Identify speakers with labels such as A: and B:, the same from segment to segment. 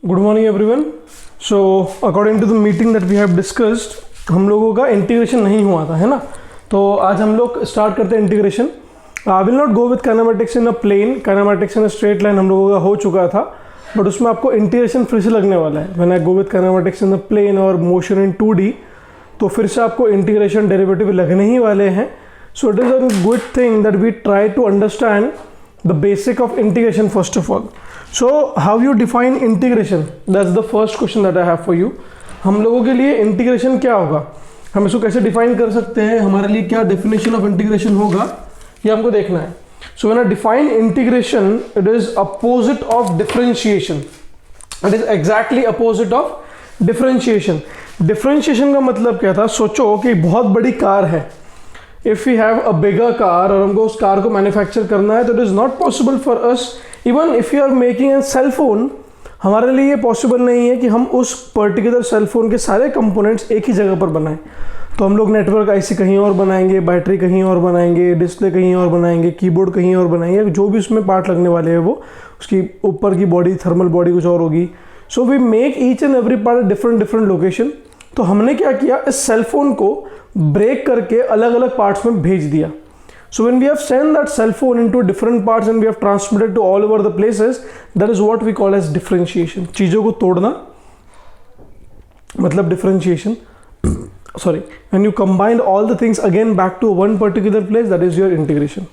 A: Good morning everyone. So according to the meeting that we have discussed, हम लोगों का integration नहीं हुआ था, है ना। तो आज हम लोग स्टार्ट करते हैं integration. I will not go with kinematics in a plane, kinematics in a straight line हम लोगों का हो चुका था, बट उसमें आपको इंटीग्रेशन फिर से लगने वाला है। When I go with kinematics in a plane और मोशन इन 2D, तो फिर से आपको इंटीग्रेशन डेरिवेटिव लगने ही वाले हैं। So it is a good thing that we try to understand the basic of integration first of all. So how you define integration? That's the first question that I have for you. हम लोगों के लिए integration क्या होगा, हम इसको कैसे define कर सकते हैं, हमारे लिए क्या definition of integration होगा, ये हमको देखना है. So when I define integration, it is opposite of differentiation. It is exactly opposite of differentiation. Differentiation का मतलब क्या था? सोचो कि बहुत बड़ी कार है. If we have a bigger car और हमको उस कार को मैन्युफैक्चर करना है, तो it is not possible for us, even if you are making a cell phone, हमारे लिए ये पॉसिबल नहीं है कि हम उस पर्टिकुलर सेल फोन के सारे कंपोनेंट्स एक ही जगह पर बनाएं। तो हम लोग नेटवर्क आईसी कहीं और बनाएंगे, बैटरी कहीं और बनाएंगे, डिस्प्ले कहीं और बनाएंगे, कीबोर्ड कहीं और बनाएंगे, जो भी उसमें पार्ट लगने वाले हैं वो उसकी ऊपर की बॉडी, थर्मल बॉडी कुछ और होगी। So we make each and every part different location. तो हमने क्या किया, इस सेल फोन को ब्रेक करके अलग अलग पार्ट्स में भेज दिया। So when we have send that cell phone into different parts and we have transmitted to all over the places, that is what we call as differentiation. चीजों को तोड़ना मतलब differentiation. Sorry, when you combine all the things again back to one particular place, that is your integration.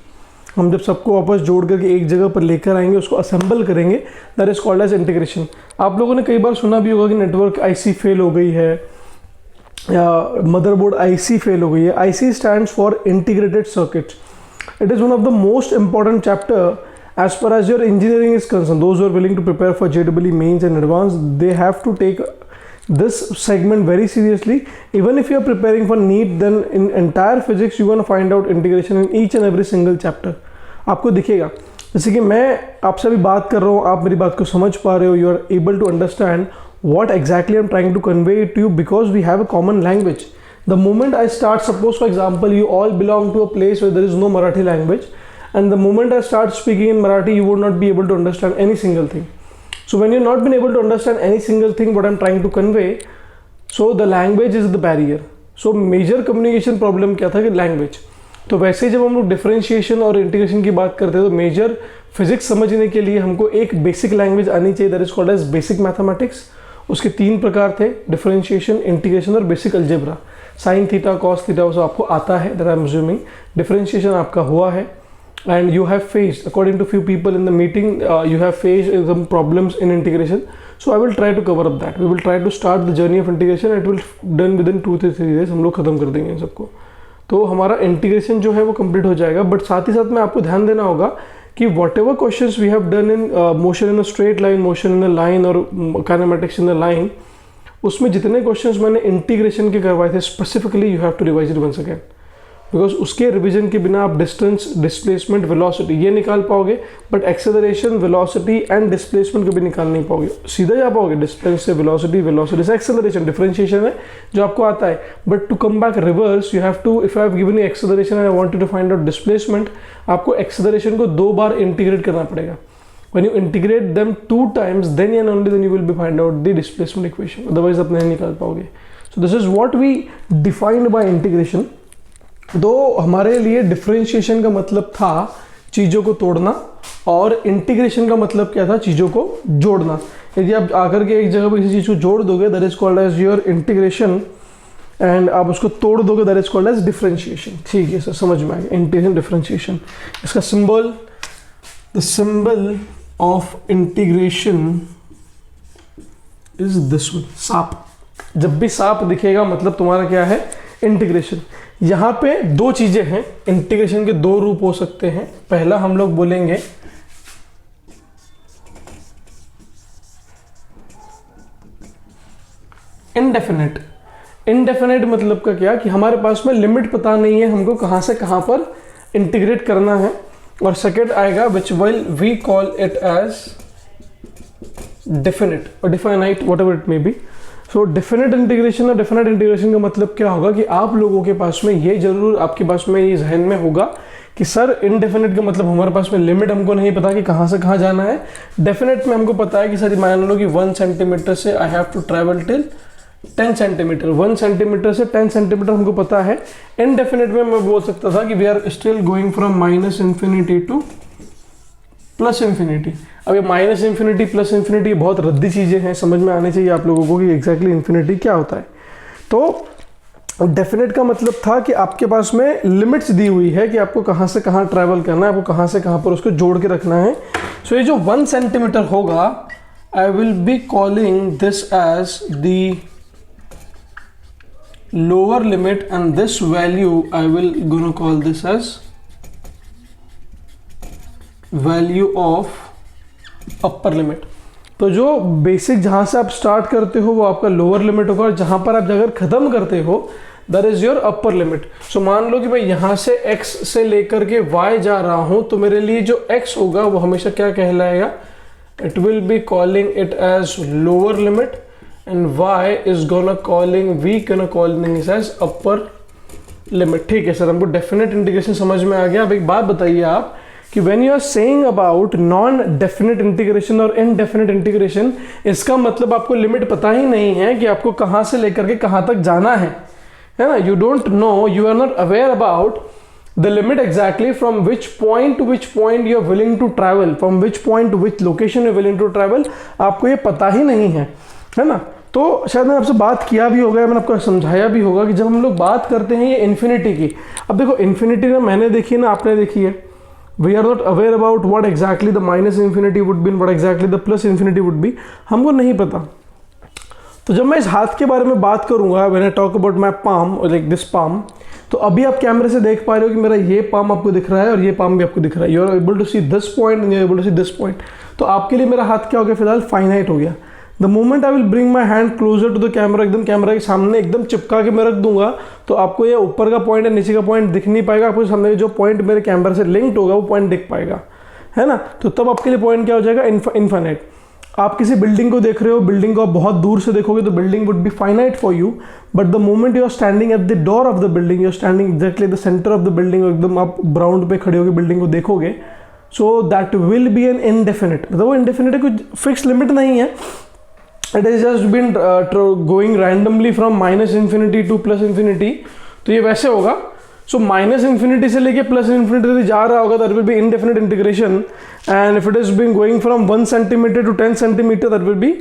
A: हम जब सबको वापस जोड़ करके एक जगह पर लेकर आएंगे, उसको असेंबल करेंगे, that is called as integration. आप लोगों ने कई बार सुना भी होगा कि नेटवर्क आईसी फेल हो गई है या मदरबोर्ड आईसी फेल हो गई है। IC stands for integrated circuits. It is one of the most important chapter as per as your engineering is concern. Those who are willing to prepare for JEE mains and advance, they have to take this segment very seriously. Even if you are preparing for NEET, then in entire physics you want to find out integration in each and every single chapter. आपको दिखेगा, जैसे कि मैं आपसे अभी बात कर रहा हूँ, आप मेरी बात को समझ पा रहे हो, you are able to understand what exactly I'm trying to convey to you because we have a common language. The moment I start, suppose for example you all belong to a place where there is no Marathi language, and the moment I start speaking in Marathi, you would not be able to understand any single thing. So when you're not been able to understand any single thing what I'm trying to convey, so the language is the barrier. So major communication problem क्या था कि language. तो वैसे जब हम लोग differentiation और integration की बात करते हैं, तो मेजर फिजिक्स समझने के लिए हमको एक बेसिक लैंग्वेज आनी चाहिए, that is called as basic mathematics. उसके 3 प्रकार थे, डिफरेंशिएशन, इंटीग्रेशन और basic algebra. Sine theta, cos theta, वो आपको आता है, that I am assuming. Differentiation आपका हुआ है, and you have faced, according to few people in the meeting, you have faced some problems in integration. So I will try to cover up that. We will try to start the journey of integration. It will done within 2-3 days. हम लोग खत्म कर देंगे इन सबको। तो हमारा integration जो है वो कंप्लीट हो जाएगा। बट साथ ही साथ में आपको ध्यान देना होगा कि whatever question we have done in motion in a straight line, motion in a line और काइनेमेटिक्स इन अ लाइन, उसमें जितने क्वेश्चंस मैंने इंटीग्रेशन के करवाए थे specifically, you have to revise it once again, because उसके revision के बिना आप डिस्टेंस, डिस्प्लेसमेंट, वेलोसिटी ये निकाल पाओगे, but acceleration, velocity and displacement कभी निकाल नहीं पाओगे। सीधा जा पाओगे डिस्टेंस से वेलोसिटी, वेलोसिटी से एक्सेलरेशन, डिफरेंशिएशन है जो आपको आता है। But to come back reverse, you have to, if I have given you acceleration and I wanted to find out displacement, आपको एक्सेलरेशन को 2 बार इंटीग्रेट करना पड़ेगा। When you integrate them 2 times, then and only then you will be find out the displacement equation. Otherwise आप नहीं निकाल पाओगे। So this is what we defined by integration. दो हमारे लिए डिफरेंशिएशन का मतलब था चीज़ों को तोड़ना, और इंटीग्रेशन का मतलब क्या था, चीज़ों को जोड़ना। यदि आप आकर के एक जगह पर किसी चीज़ को जोड़ दोगे, that is called as your integration, and आप उसको तोड़ दोगे, that is called as differentiation. ठीक है सर, समझ में आएगा इंटीग्रेशन, डिफरेंशिएशन। इसका symbol, the symbol of integration is this one, सांप। जब भी सांप दिखेगा मतलब तुम्हारा क्या है, इंटीग्रेशन। यहाँ पे 2 चीजें हैं, इंटीग्रेशन के 2 रूप हो सकते हैं। पहला हम लोग बोलेंगे इनडेफिनेट। इनडेफिनेट मतलब का क्या कि हमारे पास में लिमिट पता नहीं है हमको कहाँ से कहाँ पर इंटीग्रेट करना है। और सेकेंड आएगा which will we call it as definite और definite, whatever it may be. So definite integration और डेफिनेट इंटीग्रेशन का मतलब क्या होगा कि आप लोगों के पास में ये जरूर आपके पास में ये जहन में होगा कि सर इनडेफिनेट का मतलब हमारे पास में लिमिट हमको नहीं पता कि कहाँ से कहाँ जाना है। डेफिनेट में हमको पता है कि सर मान लो कि 1 सेंटीमीटर से I have to travel till 10 centimetre, 1 centimetre से 10 सेंटीमीटर हमको पता है। इनडेफिनेट में मैं बोल सकता था कि we are still going from minus infinity to plus infinity. अब ये माइनस इन्फिनिटी प्लस इन्फिनिटी बहुत रद्दी चीज़ें हैं, समझ में आनी चाहिए आप लोगों को कि एग्जैक्टली इन्फिनिटी क्या होता है। तो डेफिनेट का मतलब था कि आपके पास में लिमिट्स दी हुई है कि आपको कहाँ से कहाँ ट्रैवल करना है, आपको कहाँ से कहाँ पर उसको जोड़ के रखना है। सो ये जो 1 सेंटीमीटर होगा, I will be calling this as the lower limit and this value I will gonna call this as value of upper limit. तो जो बेसिक जहाँ से आप स्टार्ट करते हो वो आपका लोअर लिमिट होगा, और जहाँ पर आप अगर ख़त्म करते हो that is your upper limit. So मान लो कि मैं यहाँ से x से लेकर के y जा रहा हूँ, तो मेरे लिए जो x होगा वो हमेशा क्या कहलाएगा, it will be calling it as lower limit and y is gonna calling we gonna calling it as upper limit. ठीक है सर, हमको डेफिनेट इंटीग्रेशन समझ में आ गया। अब एक बात बताइए आप कि when you are saying about non definite integration और इनडेफिनेट इंटीग्रेशन, इसका मतलब आपको लिमिट पता ही नहीं है कि आपको कहाँ से लेकर के कहाँ तक जाना है ना। You don't know, you are not aware about the limit exactly from which point to which point you are willing to travel, from which point to which location you willing to travel, आपको ये पता ही नहीं है ना। तो शायद मैंने आपसे बात किया भी होगा, मैंने आपको समझाया भी होगा कि जब हम लोग बात करते हैं ये इन्फिनिटी की, अब देखो इन्फिनिटी ना मैंने देखी है ना आपने देखी है, we are not aware about what exactly the minus infinity would be and what exactly the plus infinity would be, हमको नहीं पता। तो जब मैं इस हाथ के बारे में बात करूंगा, when I talk about my palm or like this palm, तो अभी आप कैमरे से देख पा रहे हो कि मेरा ये पाम आपको दिख रहा है और ये पाम भी आपको दिख रहा है, you are able to see this point and you are able to see this point. तो आपके लिए मेरा हाथ क्या हो गया, फिलहाल फाइनाइट हो गया। The moment I will bring my hand closer to the camera, एकदम कैमरा के सामने एकदम चिपका के मैं रख दूंगा, तो आपको ये ऊपर का पॉइंट या नीचे का पॉइंट दिख नहीं पाएगा, आपको सामने जो पॉइंट मेरे कैमरा से लिंक्ड होगा वो पॉइंट दिख पाएगा, है ना। तो तब आपके लिए पॉइंट क्या हो जाएगा, इनफाइनाइट। आप किसी बिल्डिंग को देख रहे हो, बिल्डिंग को आप बहुत दूर से देखोगे तो building would be finite for you, but the moment you are standing at the door of the building, you are standing exactly the centre of the building, एकदम आप ग्राउंड पे खड़े होकर बिल्डिंग को देखोगे, so that will be an indefinite. मतलब वो indefinite है, कुछ फिक्स लिमिट नहीं है, it is just been going randomly from minus infinity to plus infinity. तो ये वैसे होगा, सो माइनस इन्फिनिटी से लेके प्लस इन्फिनिटी जा रहा होगा, that will be indefinite integration, and if it is being going from 1 centimetre to 10 centimetre that will be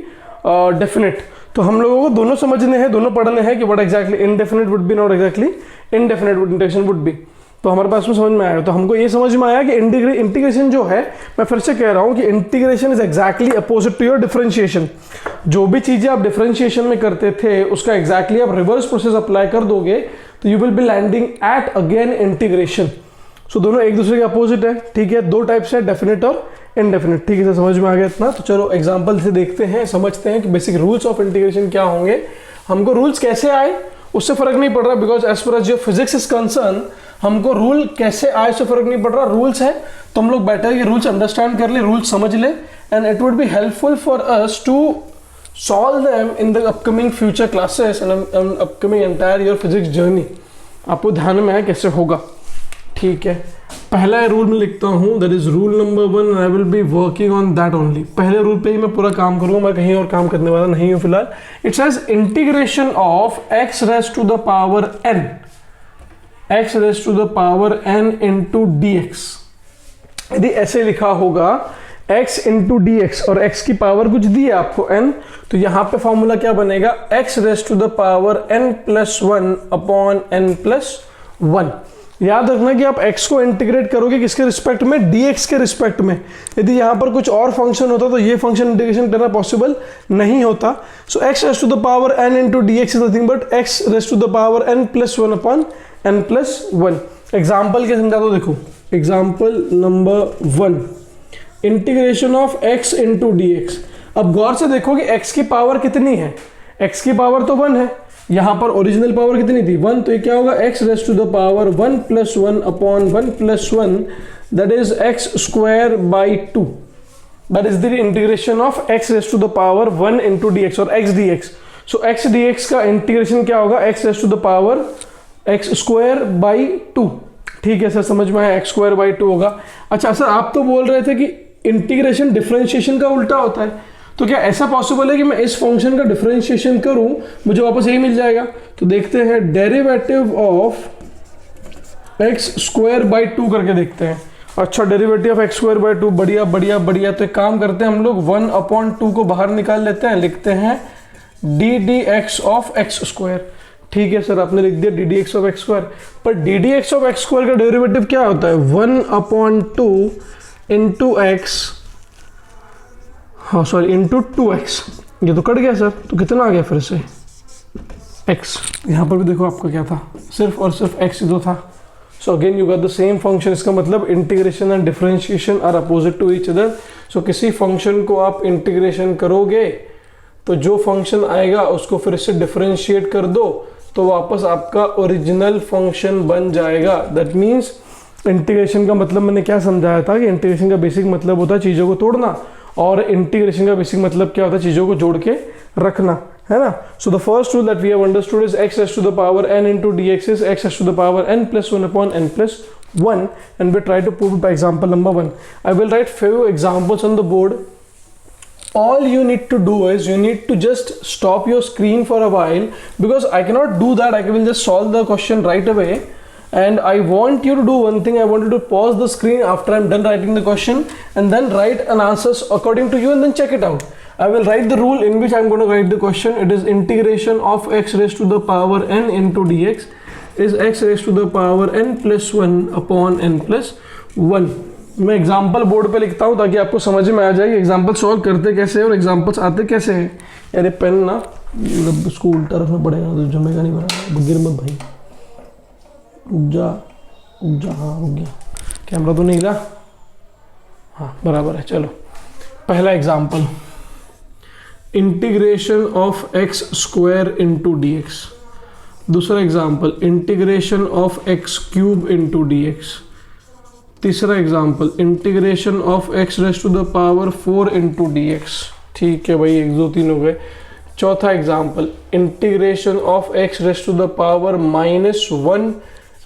A: definite. तो हम लोगों को दोनों समझने हैं, दोनों पढ़ने हैं कि what exactly indefinite would be, not exactly indefinite integration would be. तो हमारे पास में समझ में आया। तो हमको ये समझ में आया कि इंटीग्रेशन जो है, मैं फिर से कह रहा हूँ कि integration is exactly opposite to your differentiation. जो भी चीज़ें आप डिफरेंशिएशन में करते थे उसका एग्जैक्टली आप रिवर्स प्रोसेस अप्लाई कर दोगे तो you will be landing at again integration. So दोनों एक दूसरे के अपोजिट है, ठीक है। दो टाइप्स है, डेफिनेट और इनडेफिनेट, ठीक है। समझ में आ गया इतना। तो चलो एग्जाम्पल से देखते हैं, समझते हैं कि बेसिक रूल्स ऑफ इंटीग्रेशन क्या होंगे। हमको रूल्स कैसे आए उससे फर्क नहीं पड़ रहा, because as per as your physics is concern, हमको रूल कैसे आए उससे फर्क नहीं पड़ रहा। रूल्स है तो हम लोग बेटर ये रूल्स अंडरस्टैंड कर ले, रूल्स समझ ले, and it would be helpful for us to solve them in the upcoming future classes and upcoming entire your physics journey। आपको ध्यान में है कैसे होगा, ठीक है। पहला रूल में लिखता हूँ, that is rule number 1 and I will be working on that only। पहले रूल पे ही मैं पूरा काम करूँगा, मैं कहीं और काम करने वाला नहीं हूँ फिलहाल। It says integration of x raised to the power n, x raised to the power n into dx। यदि ऐसे लिखा होगा x इंटू डी एक्स और x की पावर कुछ दी है आपको n, तो यहाँ पे फॉर्मूला क्या बनेगा, x raised to the power n plus 1 upon n plus 1। याद रखना कि आप x को इंटीग्रेट करोगे किसके रिस्पेक्ट में, dx के रिस्पेक्ट में। यदि यहाँ पर कुछ और फंक्शन होता तो ये फंक्शन इंटीग्रेशन करना पॉसिबल नहीं होता। So x raised to the power n into d x is nothing but x raised to the power n plus 1 upon n plus 1। Example क्या समझा दो, देखो example number 1, integration of x into d x. अब गौर से देखो कि x की पावर कितनी है, x की पावर तो 1 है, यहाँ पर ओरिजिनल पावर कितनी थी 1, तो ये क्या होगा x raised to the power 1 plus 1 upon 1 plus 1, that is x square by 2, that is the integration of x raised to the power 1 into d x और x d x. So x d x का integration क्या होगा, x raised to the power x square by 2, ठीक है sir, समझ में आया, x square by 2 होगा। अच्छा सर, आप तो बोल रहे थे कि इंटीग्रेशन डिफरेंशिएशन का उल्टा होता है, तो क्या ऐसा पॉसिबल है कि मैं इस फंक्शन का डिफरेंशिएशन करूं मुझे वापस यही मिल जाएगा? तो देखते हैं, derivative of x square by 2 करके देखते हैं। अच्छा, derivative of x square by 2, बढ़िया बढ़िया बढ़िया। तो एक काम करते हैं हम लोग, 1/2 को बाहर निकाल लेते हैं, लिखते हैं d d x of x square. ठीक है सर, आपने लिख दिया d d x of x square, पर d d x of x square का डेरिवेटिव क्या होता है? 1/2 इंटू एक्स, हाँ सॉरी, इंटू 2x। ये तो कट गया सर, तो कितना आ गया फिर से? x। यहाँ पर भी देखो आपका क्या था, सिर्फ और सिर्फ x ही तो था। So again you got the same function. इसका मतलब integration and differentiation are opposite to each other. So किसी फंक्शन को आप इंटीग्रेशन करोगे तो जो फंक्शन आएगा उसको फिर से डिफरेंशिएट कर दो तो वापस आपका ओरिजिनल फंक्शन बन जाएगा। दैट मीन्स इंटीग्रेशन का मतलब मैंने क्या समझाया था कि इंटीग्रेशन का बेसिक मतलब होता है चीज़ों को तोड़ना, और इंटीग्रेशन का बेसिक मतलब क्या होता है? चीज़ों को जोड़ के रखना, है ना। So the first rule that we have understood is x raised to the power n into dx is x raised to the power n plus 1 upon n plus 1, and we try to prove it by example number 1. I will write few examples on the board. All you need to do is you need to just stop your screen for a while, because I cannot do that. I will just solve the question right away. And I want you to do one thing. I want you to pause the screen after I'm done writing the question and then write an answers according to you and then check it out. I will write the rule in which I'm going to write the question. It is integration of x raised to the power n into dx is x raised to the power n plus 1 upon n plus 1. मैं example board पे लिखता हूँ ताकि आपको समझ में आ जाए example solve करते कैसे हैं और एग्जाम्पल्स आते कैसे हैं। यार पेन ना उसको उल्टा रखना पड़ेगा, तो जमेगा नहीं बना, गिर मत भाई, जा हाँ रुक गया, कैमरा तो नहीं हिला, हाँ बराबर है। चलो पहला example, integration of x square into d x. दूसरा example, integration of x cube into d x. तीसरा example, integration of x raise to the power 4 into d x. ठीक है भाई, 1 2 3 हो गए। चौथा example, integration of x raise to the power -1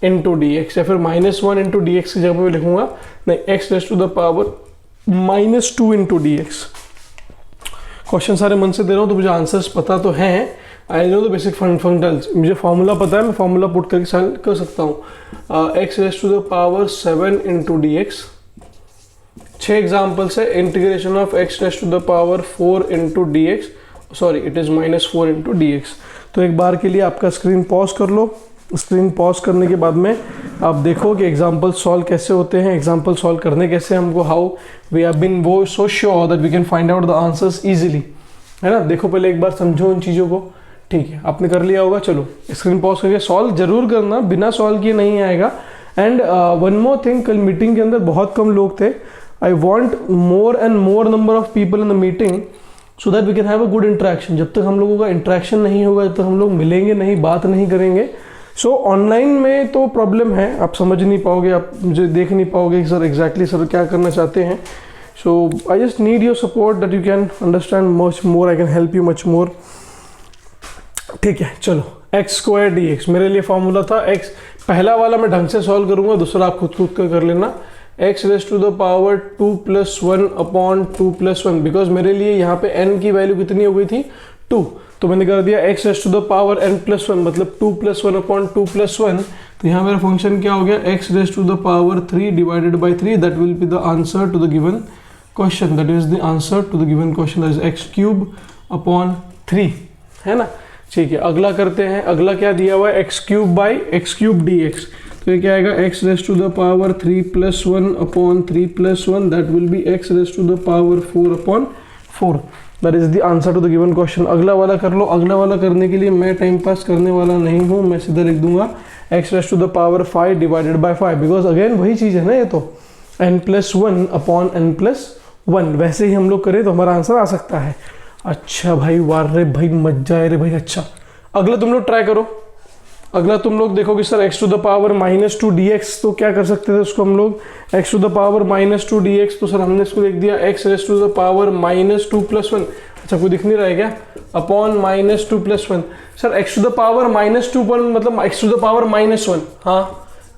A: into d x, या फिर -1 इंटू डी एक्स की जगह पे लिखूंगा नहीं, x raise to the power -2 into d x. Question सारे मन से दे रहा हूँ तो मुझे आंसर्स पता तो हैं। I know the basic fundamentals, मुझे फॉर्मूला पता है, मैं फॉर्मूला पुट करके सॉल्व कर सकता हूँ। X raise to the power 7 into d x. 6 examples है, integration of x raise to the power 4 into d x, sorry it is -4 into d x. तो एक बार के लिए आपका स्क्रीन पॉज कर लो। स्क्रीन पॉज करने के बाद में आप देखो कि एग्जाम्पल सॉल्व कैसे होते हैं, एग्जाम्पल सॉल्व करने कैसे हमको, हाउ वी हैव बीन वो so sure that we can find out the answers easily, है ना। देखो पहले एक बार समझो इन चीज़ों को, ठीक है, आपने कर लिया होगा। चलो स्क्रीन पॉज करके सॉल्व जरूर करना, बिना सॉल्व किए नहीं आएगा। एंड वन मोर थिंग, कल मीटिंग के अंदर बहुत कम लोग थे। I want more and more number of people in the meeting so that we can have a good interaction. जब तक हम लोगों का इंट्रैक्शन नहीं होगा, जब तक हम लोग मिलेंगे नहीं, बात नहीं करेंगे, सो ऑनलाइन में तो प्रॉब्लम है, आप समझ नहीं पाओगे, आप मुझे देख नहीं पाओगे कि सर एग्जैक्टली सर क्या करना चाहते हैं। So I just need your support that you can understand much more, I can help you much more. ठीक है, चलो एक्स स्क्वायर डी एक्स मेरे लिए फॉर्मूला था। एक्स पहला वाला मैं ढंग से सॉल्व करूंगा, दूसरा आप खुद कर लेना। X raise to the power 2 + 1 upon 2 + 1, because मेरे लिए यहाँ पे n की वैल्यू कितनी हो गई थी 2, तो मैंने कर दिया x raise to the power n + 1, मतलब 2 + 1 अपॉन 2 + 1। तो यहाँ मेरा फंक्शन क्या हो गया, x raise to the power 3 divided by 3, that will be the answer to the given question, that is the answer to the given question, that is x³ upon 3, है ना। ठीक है, अगला करते हैं। अगला क्या दिया हुआ है, x³ dx। तो ये क्या आएगा, x raise to the power 3 + 1 upon 3 + 1, that will be x raise to the power 4 upon 4, that is the answer to the given question. अगला वाला कर लो। अगला वाला करने के लिए मैं टाइम पास करने वाला नहीं हूँ, मैं सीधा लिख दूंगा x raise to the power 5 divided by 5, because again वही चीज़ है ना, ये तो n + 1 अपॉन n + 1, वैसे ही हम लोग करें तो हमारा आंसर आ सकता है। अच्छा भाई, वार रे भाई, मजा है रे भाई। अच्छा, अगला तुम लोग ट्राई करो। अगला तुम लोग देखो कि sir x to the power -2 dx, तो क्या कर सकते थे उसको हम लोग, x to the power -2 dx, तो सर हमने इसको लिख दिया x raise to the power -2 + 1। अच्छा, कोई दिख नहीं रहा है क्या, upon -2 + 1। Sir x to the power -2 मतलब x टू द पावर -1, हाँ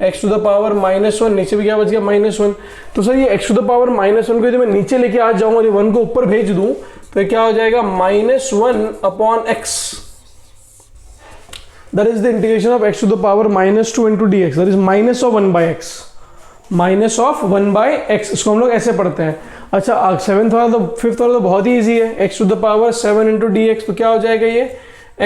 A: एक्स टू द पावर -1, नीचे भी क्या बच गया -1। तो सर ये एक्स टू द पावर -1 को यदि मैं नीचे लेके आ जाऊँ और ये 1 को ऊपर भेज दूँ तो क्या हो जाएगा -1/x। That is the integration of x to the power -2 into dx, that is minus of 1/x, minus of 1/x। इसको हम लोग ऐसे पढ़ते हैं। अच्छा सेवेंथ वाला तो फिफ्थ वाला तो बहुत ही ईजी है, x to the power 7 into dx, तो क्या हो जाएगा ये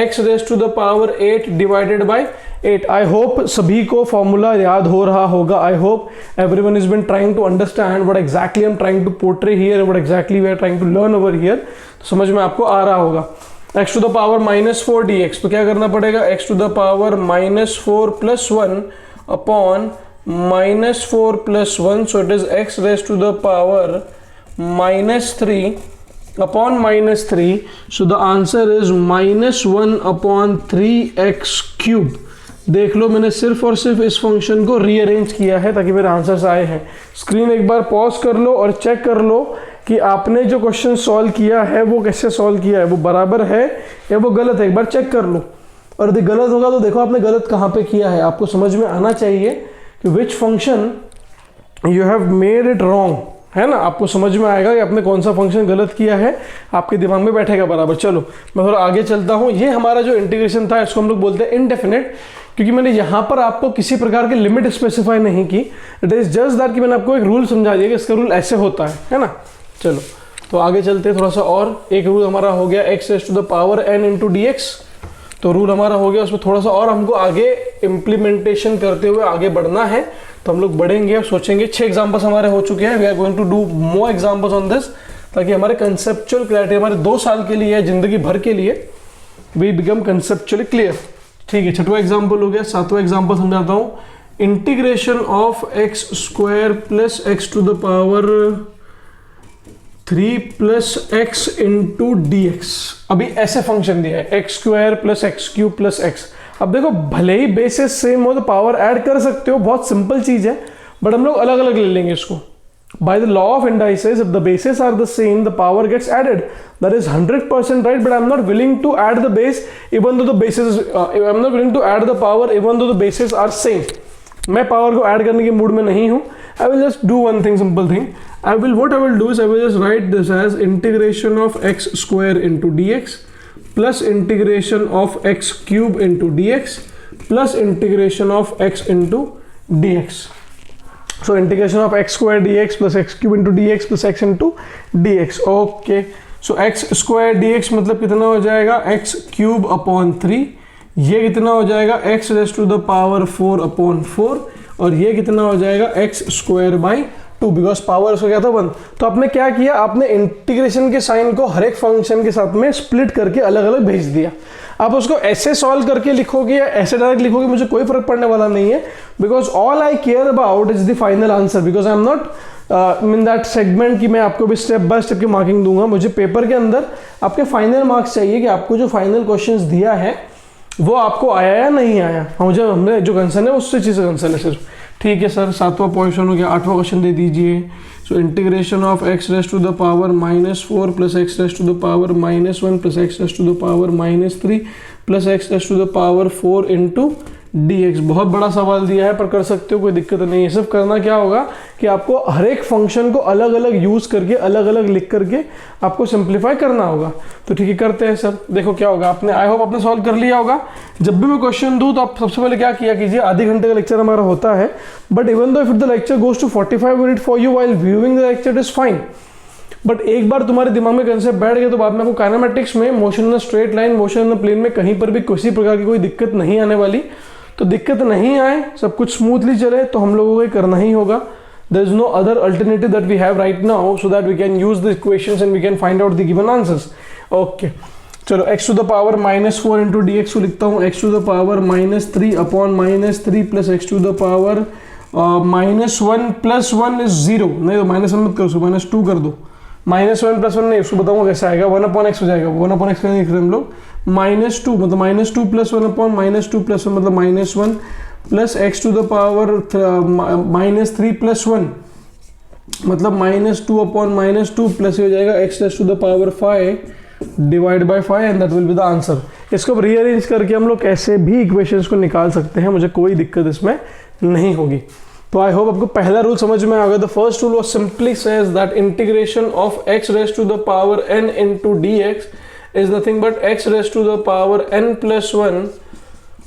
A: x raised to the power 8 divided by 8। I hope सभी को फॉर्मूला याद हो रहा होगा। I hope everyone has been trying to understand what exactly I'm trying to portray here and what exactly we are trying to learn over here। तो समझ में आपको आ रहा होगा। x to the power -4 dx, तो क्या करना पड़ेगा, x to the power -4 plus 1 upon -4 plus 1, so it is x raised to the power -3 upon -3, so the answer is -1/3x cube। देख लो मैंने सिर्फ और सिर्फ इस फंक्शन को रीअरेंज किया है ताकि मेरे आंसर्स आए हैं। स्क्रीन एक बार पॉज कर लो और चेक कर लो कि आपने जो क्वेश्चन सॉल्व किया है वो कैसे सॉल्व किया है, वो बराबर है या वो गलत है, एक बार चेक कर लो। और यदि गलत होगा तो देखो आपने गलत कहाँ पे किया है। आपको समझ में आना चाहिए कि which function you have made it wrong, है ना। आपको समझ में आएगा कि आपने कौन सा फंक्शन गलत किया है, आपके दिमाग में बैठेगा बराबर। चलो मैं थोड़ा आगे चलता हूँ। ये हमारा जो इंटीग्रेशन था इसको हम लोग बोलते हैं इनडेफिनेट, क्योंकि मैंने यहाँ पर आपको किसी प्रकार की लिमिट स्पेसिफाई नहीं की। इट इज जस्ट दैट कि मैंने आपको एक रूल समझा दिया कि इसका रूल ऐसे होता है ना। चलो तो आगे चलते हैं थोड़ा सा। और एक रूल हमारा हो गया x raised to the power n into dx, तो रूल हमारा हो गया। उसमें थोड़ा सा और हमको आगे इम्प्लीमेंटेशन करते हुए आगे बढ़ना है, तो हम लोग बढ़ेंगे और सोचेंगे। 6 एग्जांपल्स हमारे हो चुके हैं। We are going to do more examples on this, ताकि हमारे कंसेप्चुअल क्लैरिटी हमारे 2 साल के लिए, जिंदगी भर के लिए, वी बिकम कंसेप्चुअली क्लियर। ठीक है, 6वां एग्जांपल हो गया। 7वां एग्जांपल समझाता हूँ। Integration of x square plus x to the power 3 plus x into d x. अभी ऐसे फंक्शन दिया है x square plus x cube plus x. अब देखो भले ही बेसिस सेम हो तो पावर ऐड कर सकते हो, बहुत सिंपल चीज है, बट हम लोग अलग अलग ले लेंगे इसको। By the law of indices, if the bases are the same, the power gets added. That is 100% right, but I'm not willing to add the base even though the bases. I'm not willing to add the power even though the bases are same. मैं power को add करने के mood में नहीं हूँ। I will just do one thing, simple thing. What I will do is I will just write this as integration of x square into dx plus integration of x cube into dx plus integration of x into dx. So integration of x square dx plus x cube into dx plus x into dx. Okay. So x square dx मतलब कितना हो जाएगा, x cube upon 3। ये कितना हो जाएगा, x raised to the power 4 upon 4। और ये कितना हो जाएगा, x square by 2, because power उसका क्या था 1। तो आपने क्या किया, आपने इंटीग्रेशन के साइन को हर एक फंक्शन के साथ में स्प्लिट करके अलग अलग भेज दिया। आप उसको ऐसे सॉल्व करके लिखोगे या ऐसे डायरेक्ट लिखोगे, मुझे कोई फर्क पड़ने वाला नहीं है, because all I care about is the final answer, because I am not in that segment कि मैं आपको भी स्टेप बाय स्टेप की मार्किंग दूंगा। मुझे पेपर के अंदर आपके फाइनल मार्क्स चाहिए कि आपको जो फाइनल क्वेश्चंस दिया है वो आपको आया या नहीं आया। मुझे हमने जो कंसर्न है उससे चीज़ कंसर्न है सिर्फ। ठीक है सर, 7वां क्वेश्चन हो गया। 8वां क्वेश्चन दे दीजिए। So integration of x raise to the power -4 plus x raise to the power -1 plus x raise to the power -3 plus x raise to the power 4 into dx। बहुत बड़ा सवाल दिया है पर कर सकते हो, कोई दिक्कत नहीं है। सिर्फ करना क्या होगा कि आपको हर एक फंक्शन को अलग अलग यूज करके अलग अलग लिख करके आपको सिंप्लीफाई करना होगा। तो ठीक है, करते हैं सर। देखो क्या होगा, आपने आई होप आपने सॉल्व कर लिया होगा। जब भी मैं क्वेश्चन दूं तो आप सबसे पहले क्या किया कीजिए, आधे घंटे का लेक्चर हमारा होता है, but even though if the lecture goes to 45 minute for you while viewing the lecture is fine, but एक बार तुम्हारे दिमाग में कंसेप्ट बैठ गया तो बाद में आपको काइनेमेटिक्स में motion in straight line, motion in plane में कहीं पर भी किसी प्रकार की कोई दिक्कत नहीं आने वाली। तो दिक्कत नहीं आए, सब कुछ स्मूथली चले, तो हम लोगों को करना ही होगा। There is no other alternative that we have right now so that we can use the equations and we can find out the given answers. Okay चलो, x to the power -4 into d x को लिखता हूँ। x to the power -3 upon -3 plus x to the power -1 plus 1 is 0। नहीं तो -1 मत करो, उसको -2 कर दो। -1 प्लस 1 नहीं, उसको बताऊंगा कैसे आएगा। 1 अपॉन x हो जाएगा। 1 अपॉन x का नहीं लिख रहे हम लोग, -2 मतलब -2 प्लस 1 अपॉन -2 प्लस 1 मतलब -1 plus x to the power -3 plus 1 मतलब -2 अपॉन -2 प्लस हो जाएगा x to the power 5 divide by 5 and that will be the answer. इसको रीअरेंज करके हम लोग कैसे भी इक्वेशंस को निकाल सकते हैं, मुझे कोई दिक्कत इसमें नहीं होगी। तो आई होप आपको पहला रूल समझ में आ गया। The first rule was simply says that integration of x raise to the power n into dx is nothing but x raise to the power n+1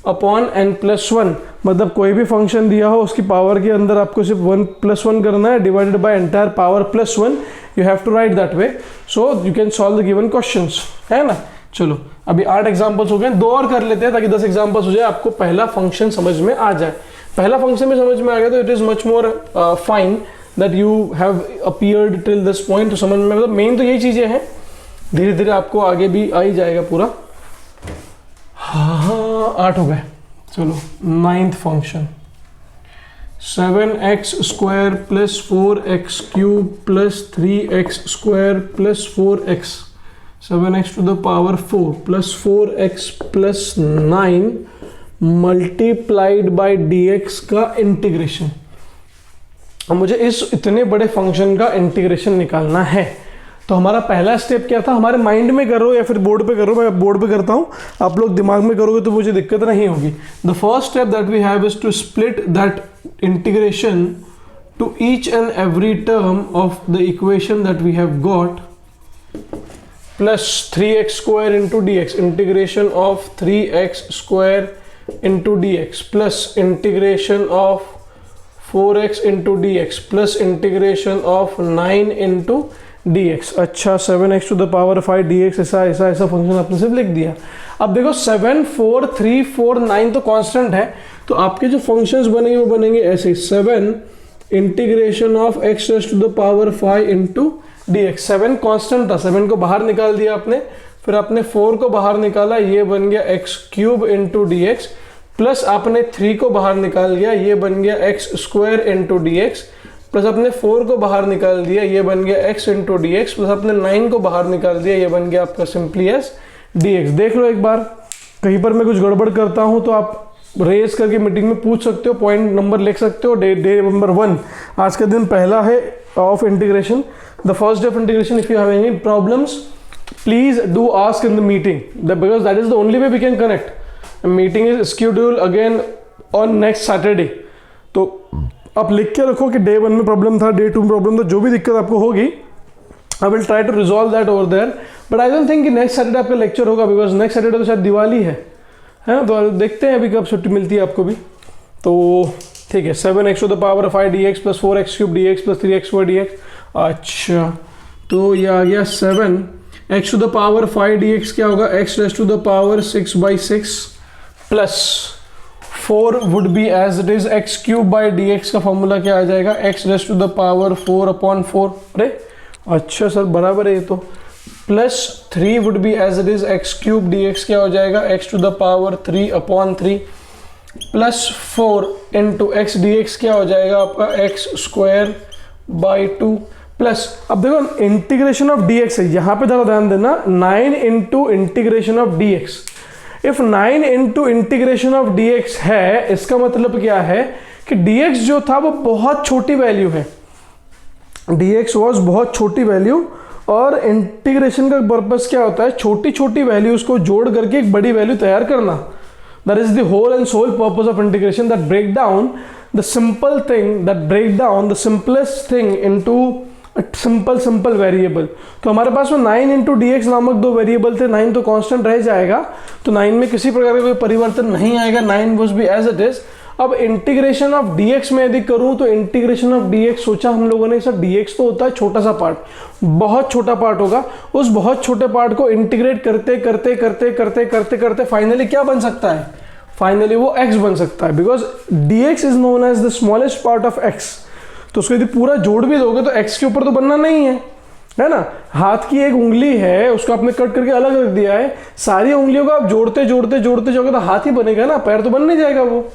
A: upon n+1। मतलब कोई भी function दिया हो उसकी पावर के अंदर आपको सिर्फ 1+1 करना है, divided by entire power +1। You have to write that way so you can solve the given questions, है ना। चलो अभी 8 एग्जांपल्स हो गए, 2 और कर लेते हैं ताकि 10 एग्जांपल्स हो जाए, आपको पहला फंक्शन समझ में आ जाए। पहला फंक्शन भी समझ में आ गया तो it is much more fine that you have appeared till this point. तो समझ में, मतलब मेन तो यही चीजें हैं, धीरे धीरे आपको आगे भी आ ही जाएगा पूरा। हाँ 8 हो गए। चलो 9th function 7x² plus 4x³ plus 3x² plus 4x 7x to the power 4 plus 4x plus 9 multiplied by dx का इंटीग्रेशन। अब मुझे इस इतने बड़े फंक्शन का इंटीग्रेशन निकालना है। तो हमारा पहला स्टेप क्या था, हमारे माइंड में करो या फिर बोर्ड पे करो, मैं बोर्ड पे करता हूँ, आप लोग दिमाग में करोगे तो मुझे दिक्कत नहीं होगी। The first step that we have is to split that integration to each and every term of the equation that we have got plus 3x² into dx, integration of 3x² into dx plus integration of 4x into dx plus integration of 9 into dx। अच्छा 7x to the power 5 dx ऐसा function आपने सिर्फ लिख दिया। अब देखो 7 4 3 4 9 तो constant है, तो आपके जो फंक्शंस बनेंगे वो बनेंगे ऐसे 7 integration of x to the power 5 into dx। 7 constant था, 7 को बाहर निकाल दिया आपने, फिर आपने 4 को बाहर निकाला, ये बन गया x³ इंटू dx प्लस आपने 3 को बाहर निकाल दिया, ये बन गया x² इंटू dx प्लस अपने 4 को बाहर निकाल दिया, ये बन गया x इंटू dx प्लस अपने 9 को बाहर निकाल दिया, ये बन गया आपका सिंपली एस dx। देख लो एक बार, कहीं पर मैं कुछ गड़बड़ करता हूं तो आप रेस करके मीटिंग में पूछ सकते हो, पॉइंट नंबर लिख सकते हो। डे नंबर 1 आज का दिन पहला है of integration, the first day of integration. If you have any problems please do ask in the meeting, because that is the only way we can connect. Meeting is scheduled again on next Saturday, तो आप लिख के रखो कि day 1 में problem था, day 2 में problem था, जो भी दिक्कत आपको होगी I will try to resolve that over there. But I don't think कि नेक्स्ट सैटरडे आपका लेक्चर होगा, बिकॉज नेक्स्ट सैटरडे तो शायद दिवाली है ना, तो देखते हैं अभी कब छुट्टी मिलती है आपको भी। तो ठीक है 7x to the power 5 dx plus 4x³ dx plus 3x² dx। अच्छा तो ये आ गया 7x to the power 5 dx क्या होगा, x raise to the power 6/6 plus 4 would be as it is x³ by dx का फॉर्मूला क्या आ जाएगा, x raise to the power 4/4। अरे अच्छा सर बराबर है ये तो, plus 3 would be as it is x³ dx क्या हो जाएगा, x to the power 3/3 plus 4 into x dx क्या हो जाएगा आपका x² 2 प्लस। अब देखो इंटीग्रेशन ऑफ dx है, यहाँ पे जरा ध्यान देना, 9 into integration of dx। If 9 into integration of dx है, इसका मतलब क्या है कि dx जो था वो बहुत छोटी वैल्यू है, dx वॉज बहुत छोटी वैल्यू। और इंटीग्रेशन का पर्पस क्या होता है, छोटी छोटी वैल्यूज को जोड़ करके एक बड़ी वैल्यू तैयार करना। That is the whole and sole purpose of integration, that break down the simple thing, that break down the simplest thing into simple variable. तो हमारे पास में 9 इंटू dx नामक 2 वेरिएबल थे, 9 तो कांस्टेंट रह जाएगा, तो 9 में किसी प्रकार का कोई परिवर्तन नहीं आएगा, 9 was be as it is. अब इंटीग्रेशन ऑफ dx में यदि करूं तो इंटीग्रेशन ऑफ dx सोचा हम लोगों ने, सर dx तो होता है छोटा सा पार्ट, बहुत छोटा पार्ट होगा, उस बहुत छोटे पार्ट को इंटीग्रेट करते करते करते करते करते करते फाइनली क्या बन सकता है, फाइनली वो x बन सकता है, because dx is known as the smallest part of x। तो उसको यदि पूरा जोड़ भी दोगे तो x के ऊपर तो बनना नहीं है ना। हाथ की एक उंगली है, उसको आपने कट करके अलग रख दिया है, सारी उंगलियों को आप जोड़ते जोड़ते जोड़ते जाओगे तो हाथ ही बनेगा ना, पैर तो बन नहीं जाएगा वो।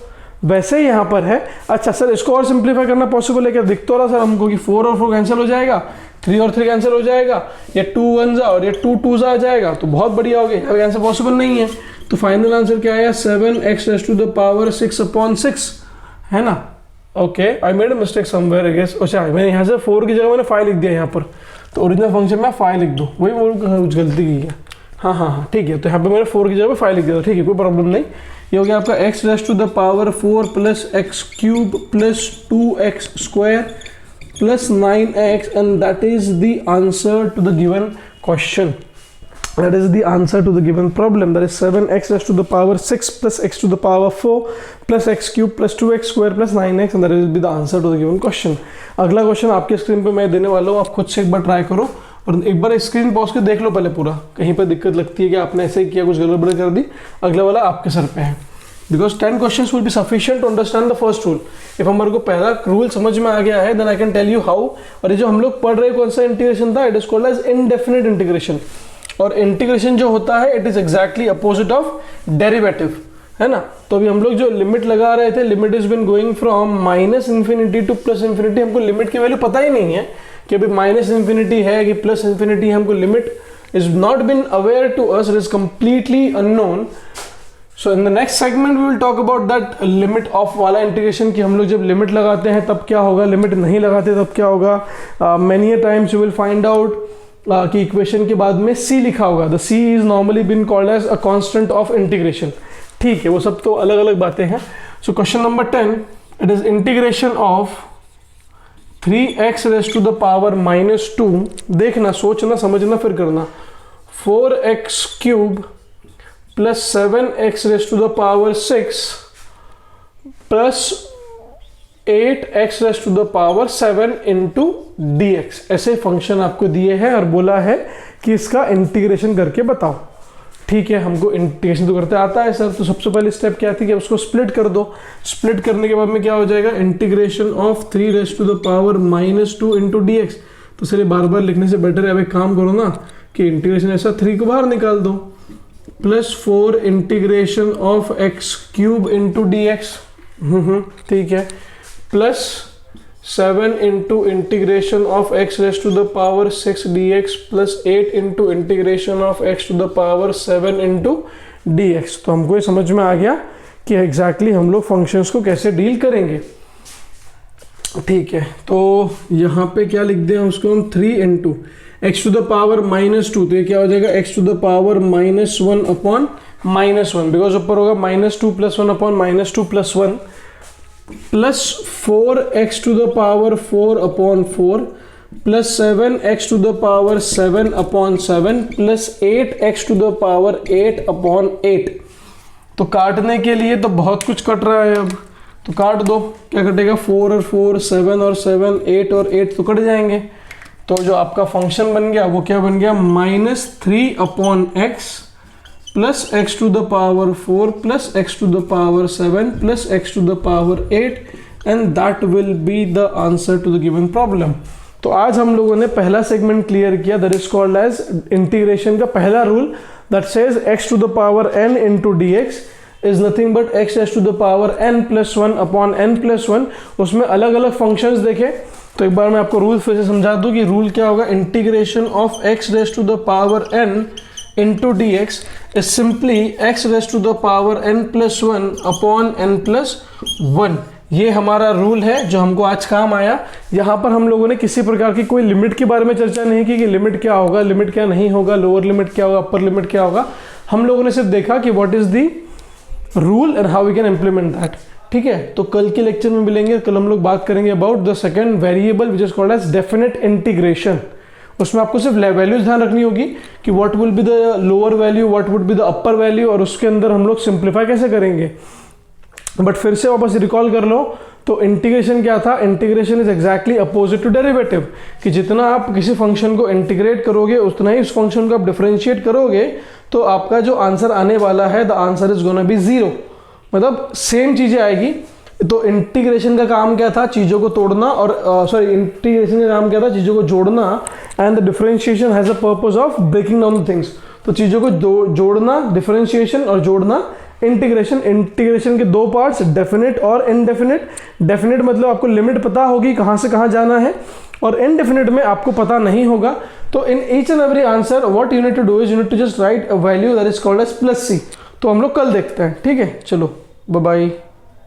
A: वैसे ही यहाँ पर है। अच्छा सर इसको और सिंप्लीफाई करना पॉसिबल है क्या, दिख तो रहा सर हमको कि 4 और 4 कैंसिल हो जाएगा, 3 और 3 कैंसिल हो जाएगा, ये 2 1 और ये 2 2 आ जाएगा, तो बहुत बढ़िया हो गया, यहाँ आंसर पॉसिबल नहीं है। तो फाइनल आंसर क्या आया, 7x raise to the power 6/6 है ना। Okay I made a mistake somewhere I guess. अच्छा मैंने यहाँ से 4 की जगह मैंने 5 लिख दिया यहाँ पर, तो ओरिजिनल फंक्शन में 5 लिख दूँ, वही वो कुछ गलती की है। हाँ ठीक है, तो यहाँ पे मैंने 4 की जगह 5 लिख दिया, ठीक है, कोई प्रॉब्लम नहीं। ये हो गया आपका x raise to the power 4 plus x cube plus 2x square plus 9x and that is the answer to the given question, that is the answer to the given problem, that is 7x raised to the power 6 plus x to the power 4 plus x cube plus 2x square plus 9x and that will be the answer to the given question। अगला question आपके screen पे मैं देने वाला हूँ, आप खुद से एक बार ट्राई करो और एक बार स्क्रीन पॉज के देख लो पहले पूरा, कहीं पर दिक्कत लगती है कि आपने ऐसे किया कुछ गड़बड़ कर दी, अगला वाला आपके सर पे है। Because 10 questions will be sufficient to understand the first rule. If हमारे को पहला रूल समझ में आ गया है then I can tell you how. और ये जो हम लोग पढ़ रहे कौन सा इंटीग्रेशन था, it is called as indefinite integration. और इंटीग्रेशन जो होता है it is exactly opposite of derivative, है ना। तो अभी हम लोग जो लिमिट लगा रहे थे, limit is been going from minus infinity to plus infinity. हमको लिमिट की वैल्यू पता ही नहीं है कि अभी माइनस इन्फिनिटी है कि प्लस इन्फिनिटी है, हमको limit is not been aware to us, it is completely unknown. So in the next segment we will talk about that limit of वाला इंटीग्रेशन कि हम लोग जब लिमिट लगाते हैं तब क्या होगा, लिमिट नहीं लगाते तब क्या होगा। Many times you will find out कि इक्वेशन के बाद में c लिखा होगा, the c is normally been called as a constant of integration, ठीक है, वो सब तो अलग अलग बातें हैं। So question number 10, it is integration of 3x raise to the power -2, देखना, सोचना, समझना, फिर करना, 4x cube plus 7x raise to the power 6 plus 8x raise to the power 7 into dx। ऐसे फंक्शन आपको दिए हैं और बोला है कि इसका इंटीग्रेशन करके बताओ, ठीक है। हमको इंटीग्रेशन तो करते आता है सर, तो सबसे पहले स्टेप क्या थी कि उसको स्प्लिट कर दो। स्प्लिट करने के बाद में क्या हो जाएगा, integration of 3 raise to the power -2 into dx। तो सर ये बार बार लिखने से बेटर है, अब एक काम करो ना कि इंटीग्रेशन ऐसा 3 को बाहर निकाल दो, plus 4 integration of x cube into dx, ठीक है, plus 7 into integration of x raise to the power 6 dx plus 8 into integration of x to the power 7 into dx। तो हमको ये समझ में आ गया कि एग्जैक्टली हम लोग फंक्शंस को कैसे डील करेंगे, ठीक है। तो यहाँ पे क्या लिख दें उसको हम, 3 into x to the power -2, तो ये क्या हो जाएगा, x to the power -1 upon -1, because ऊपर होगा -2 + 1 upon -2 + 1 plus 4x to the power 4 upon 4 plus 7x to the power 7 upon 7 plus 8x to the power 8 upon 8। तो काटने के लिए तो बहुत कुछ कट रहा है, अब तो काट दो, क्या कटेगा, 4 और 4, 7 और 7, 8 और 8 तो कट जाएंगे। तो जो आपका फंक्शन बन गया वो क्या बन गया, -3 upon x plus x to the power 4 plus x to the power 7 plus x to the power 8 and that will be the answer to the given problem. तो आज हम लोगों ने पहला सेगमेंट क्लियर किया, that is called as integration का पहला rule, that says x to the power n into dx is nothing but x raise to the power n+1 upon n+1। उसमें अलग अलग फंक्शंस देखे, तो एक बार मैं आपको रूल फिर से समझा दूं कि रूल क्या होगा, integration of x raise to the power n into dx is simply x raised to the power n+1 upon n+1। ये हमारा रूल है जो हमको आज काम आया। यहाँ पर हम लोगों ने किसी प्रकार की कोई लिमिट के बारे में चर्चा नहीं की कि लिमिट क्या होगा, लिमिट क्या नहीं होगा, लोअर लिमिट क्या होगा, अपर लिमिट क्या होगा। हम लोगों ने सिर्फ देखा कि what is the rule and how we can implement that, ठीक है। तो कल के लेक्चर में मिलेंगे, कल हम लोग बात करेंगे about the second variable which is called as definite integration. उसमें आपको सिर्फ वैल्यूज ध्यान रखनी होगी कि what will be the lower value, what would be the upper value, और उसके अंदर हम लोग सिंप्लीफाई कैसे करेंगे। बट फिर से वापस रिकॉल कर लो, तो इंटीग्रेशन क्या था, integration is exactly opposite to derivative, कि जितना आप किसी फंक्शन को इंटीग्रेट करोगे उतना ही उस फंक्शन को आप डिफरेंशिएट करोगे, तो आपका जो आंसर आने वाला है the answer is gonna be 0, मतलब सेम चीजें आएगी। तो इंटीग्रेशन का काम क्या था, चीजों को तोड़ना, और इंटीग्रेशन का काम क्या था, चीजों को जोड़ना, and the differentiation has a purpose of breaking down the things. तो चीजों को जोड़ना, डिफरेंशिएशन, और जोड़ना इंटीग्रेशन। इंटीग्रेशन के दो पार्ट्स, डेफिनेट और इनडेफिनेट। डेफिनेट मतलब आपको लिमिट पता होगी कहाँ से कहाँ जाना है, और इनडेफिनेट में आपको पता नहीं होगा। तो in each and every answer what you need to do is you need to just write a value that is called as +c। तो हम लोग कल देखते हैं, ठीक है, चलो बाय बाय।